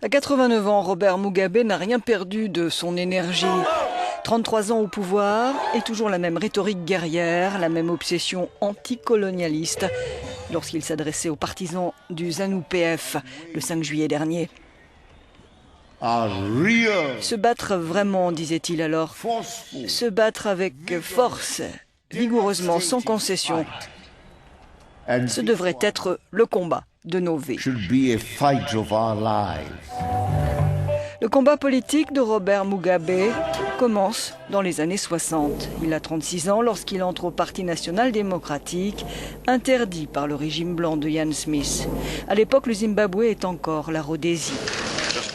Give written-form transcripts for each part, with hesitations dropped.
À 89 ans, Robert Mugabe n'a rien perdu de son énergie. 33 ans au pouvoir et toujours la même rhétorique guerrière, la même obsession anticolonialiste lorsqu'il s'adressait aux partisans du ZANU-PF le 5 juillet dernier. Se battre vraiment, disait-il alors, se battre avec force, vigoureusement, sans concession. Ce devrait être le combat de nos vies. Le combat politique de Robert Mugabe commence dans les années 60. Il a 36 ans lorsqu'il entre au Parti national démocratique, interdit par le régime blanc de Ian Smith. À l'époque, le Zimbabwe est encore la Rhodésie.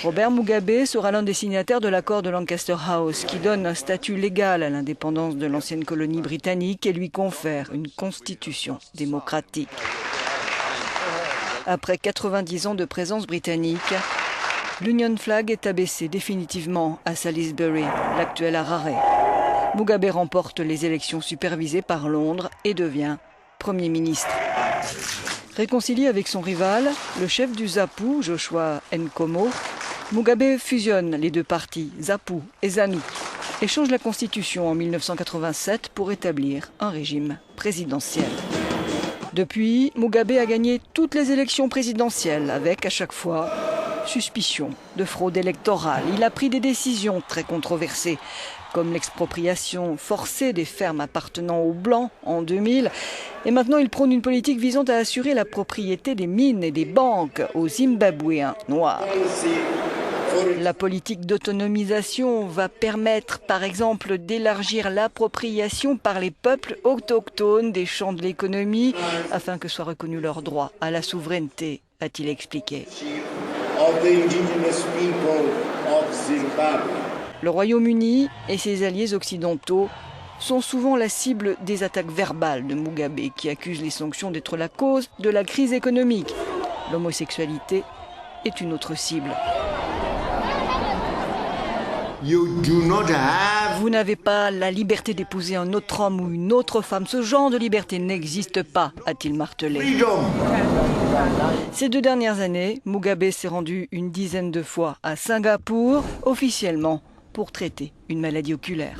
Robert Mugabe sera l'un des signataires de l'accord de Lancaster House qui donne un statut légal à l'indépendance de l'ancienne colonie britannique et lui confère une constitution démocratique. Après 90 ans de présence britannique, l'Union Flag est abaissée définitivement à Salisbury, l'actuel Harare. Mugabe remporte les élections supervisées par Londres et devient Premier ministre. Réconcilié avec son rival, le chef du ZAPU, Joshua Nkomo, Mugabe fusionne les deux partis, ZAPU et ZANU, et change la constitution en 1987 pour établir un régime présidentiel. Depuis, Mugabe a gagné toutes les élections présidentielles avec, à chaque fois, suspicion de fraude électorale. Il a pris des décisions très controversées, comme l'expropriation forcée des fermes appartenant aux Blancs en 2000. Et maintenant, il prône une politique visant à assurer la propriété des mines et des banques aux Zimbabwéens noirs. La politique d'autonomisation va permettre, par exemple, d'élargir l'appropriation par les peuples autochtones des champs de l'économie afin que soient reconnus leurs droits à la souveraineté, a-t-il expliqué. Le Royaume-Uni et ses alliés occidentaux sont souvent la cible des attaques verbales de Mugabe, qui accuse les sanctions d'être la cause de la crise économique. L'homosexualité est une autre cible. Vous n'avez pas la liberté d'épouser un autre homme ou une autre femme. Ce genre de liberté n'existe pas, a-t-il martelé. Ces 2 dernières années, Mugabe s'est rendu une dizaine de fois à Singapour, officiellement, pour traiter une maladie oculaire.